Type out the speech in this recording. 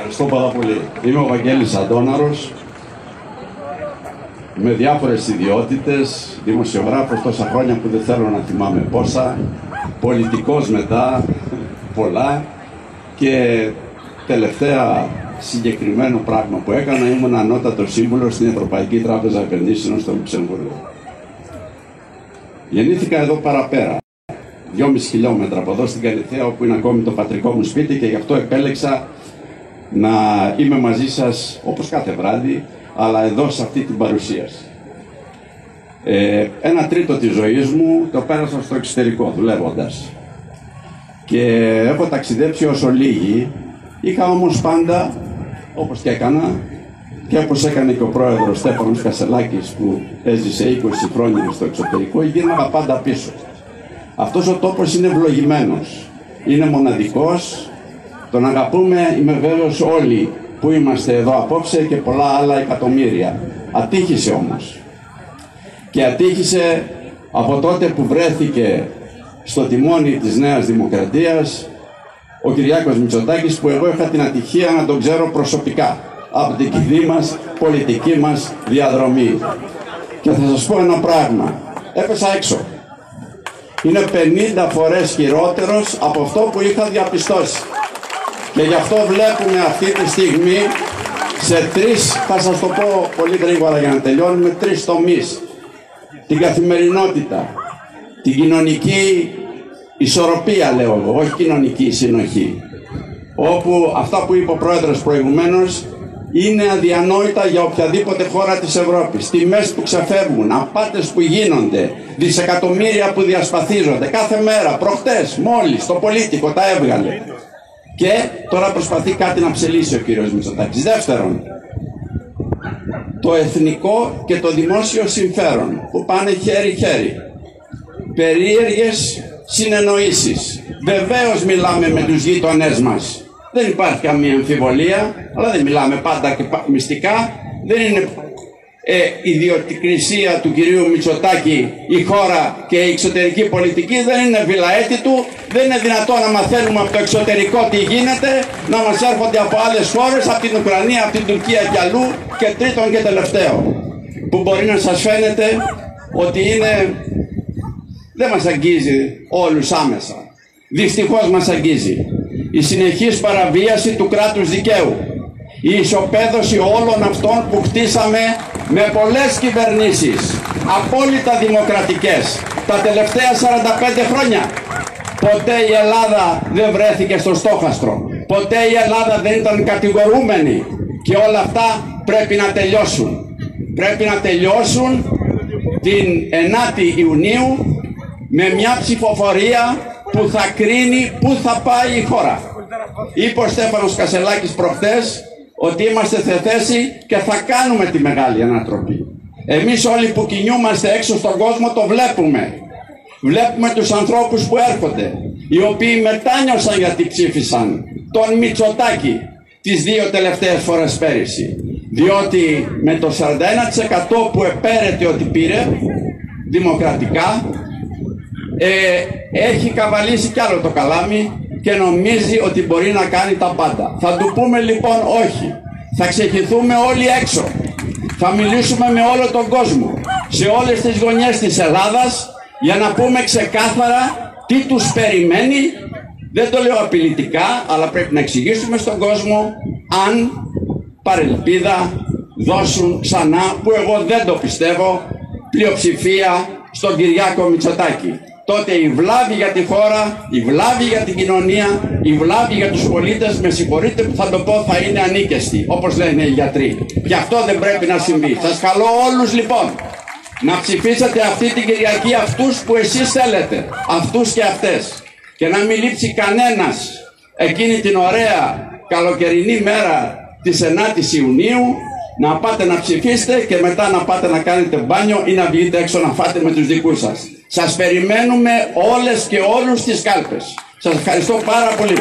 Ευχαριστώ πάρα πολύ. Είμαι ο Βαγγέλης Αντώναρος, με διάφορες ιδιότητες, δημοσιογράφος τόσα χρόνια που δεν θέλω να θυμάμαι πόσα, πολιτικός μετά, πολλά, και τελευταία συγκεκριμένο πράγμα που έκανα, ήμουν ανώτατος σύμβουλος στην Ευρωπαϊκή Τράπεζα Επενδύσεων στο Λουξεμβούργο. Γεννήθηκα εδώ παραπέρα, 2,5 χιλιόμετρα από εδώ στην Καλυθέα, όπου είναι ακόμη το πατρικό μου σπίτι, και γι' αυτό επέλεξα να είμαι μαζί σας όπως κάθε βράδυ, αλλά εδώ σε αυτή την παρουσίαση. Ένα τρίτο της ζωής μου το πέρασα στο εξωτερικό δουλεύοντας, και έχω ταξιδέψει όσο λίγοι. Είχα όμως πάντα, όπως και έκανα και όπως έκανε και ο πρόεδρος Στέφανος Κασελάκης, που έζησε 20 χρόνια στο εξωτερικό, γύρναγα πάντα πίσω. Αυτός ο τόπος είναι ευλογημένος, είναι μοναδικός, τον αγαπούμε, είμαι βέβαιος, όλοι που είμαστε εδώ απόψε και πολλά άλλα εκατομμύρια. Ατύχησε όμως, και ατύχησε από τότε που βρέθηκε στο τιμόνι της Νέας Δημοκρατίας ο Κυριάκος Μητσοτάκης, που εγώ είχα την ατυχία να τον ξέρω προσωπικά από την κοινή μας πολιτική μας διαδρομή. Και θα σας πω ένα πράγμα, έπεσα έξω. Είναι 50 φορές χειρότερος από αυτό που είχα διαπιστώσει. Και γι' αυτό βλέπουμε αυτή τη στιγμή σε τρεις, θα σας το πω πολύ γρήγορα για να τελειώνουμε, τρεις τομείς. Την καθημερινότητα, την κοινωνική ισορροπία, λέω εγώ, όχι κοινωνική συνοχή, όπου αυτά που είπε ο πρόεδρος προηγουμένως είναι αδιανόητα για οποιαδήποτε χώρα της Ευρώπης. Τιμές που ξεφεύγουν, απάτες που γίνονται, δισεκατομμύρια που διασπαθίζονται κάθε μέρα. Προχτές μόλις το Πολίτικο τα έβγαλε. Και τώρα προσπαθεί κάτι να ψελίσει ο κύριος Μητσοτάκης. Δεύτερον, το εθνικό και το δημόσιο συμφέρον, που πάνε χέρι-χέρι. Περίεργες συνεννοήσεις. Βεβαίως μιλάμε με τους γείτονές μας. Δεν υπάρχει καμία αμφιβολία, αλλά δεν μιλάμε πάντα και μυστικά. Δεν είναι ιδιοκρισία του κυρίου Μητσοτάκη η χώρα και η εξωτερική πολιτική, δεν είναι βιλαέτη του. Δεν είναι δυνατόν να μαθαίνουμε από το εξωτερικό τι γίνεται, να μας έρχονται από άλλες χώρες, από την Ουκρανία, από την Τουρκία και αλλού. Και τρίτον και τελευταίο, που μπορεί να σας φαίνεται ότι είναι, δεν μας αγγίζει όλους άμεσα. Δυστυχώς μας αγγίζει η συνεχής παραβίαση του κράτους δικαίου, η ισοπαίδωση όλων αυτών που χτίσαμε με πολλές κυβερνήσεις απόλυτα δημοκρατικές τα τελευταία 45 χρόνια. Ποτέ η Ελλάδα δεν βρέθηκε στο στόχαστρο, ποτέ η Ελλάδα δεν ήταν κατηγορούμενη, και όλα αυτά πρέπει να τελειώσουν. Πρέπει να τελειώσουν την 9η Ιουνίου με μια ψηφοφορία που θα κρίνει πού θα πάει η χώρα. Είπε ο Στέφανος Κασελάκης προχτές ότι είμαστε σε θέση και θα κάνουμε τη μεγάλη ανατροπή. Εμείς όλοι που κινούμαστε έξω στον κόσμο το βλέπουμε. Βλέπουμε τους ανθρώπους που έρχονται, οι οποίοι μετάνιωσαν γιατί ψήφισαν τον Μητσοτάκη τις δύο τελευταίες φορές πέρυσι. Διότι με το 41% που επέρεται ότι πήρε δημοκρατικά, έχει καβαλήσει κι άλλο το καλάμι και νομίζει ότι μπορεί να κάνει τα πάντα. Θα του πούμε λοιπόν όχι. Θα ξεχυθούμε όλοι έξω. Θα μιλήσουμε με όλο τον κόσμο, σε όλες τις γωνιές της Ελλάδας, για να πούμε ξεκάθαρα τι τους περιμένει. Δεν το λέω απειλητικά, αλλά πρέπει να εξηγήσουμε στον κόσμο, αν παρελπίδα δώσουν ξανά, που εγώ δεν το πιστεύω, πλειοψηφία στον Κυριάκο Μητσοτάκη. Τότε η βλάβη για τη χώρα, η βλάβη για την κοινωνία, η βλάβη για τους πολίτες, με συγχωρείτε που θα το πω, θα είναι ανίκαιστη, όπως λένε οι γιατροί. Και αυτό δεν πρέπει να συμβεί. Σας καλώ όλους λοιπόν να ψηφίσετε αυτή την Κυριακή αυτούς που εσείς θέλετε, αυτούς και αυτές, και να μην λείψει κανένας εκείνη την ωραία καλοκαιρινή μέρα της 9ης Ιουνίου, να πάτε να ψηφίσετε και μετά να πάτε να κάνετε μπάνιο ή να βγείτε έξω να φάτε με τους δικούς σας. Σας περιμένουμε όλες και όλους στις κάλπες. Σας ευχαριστώ πάρα πολύ.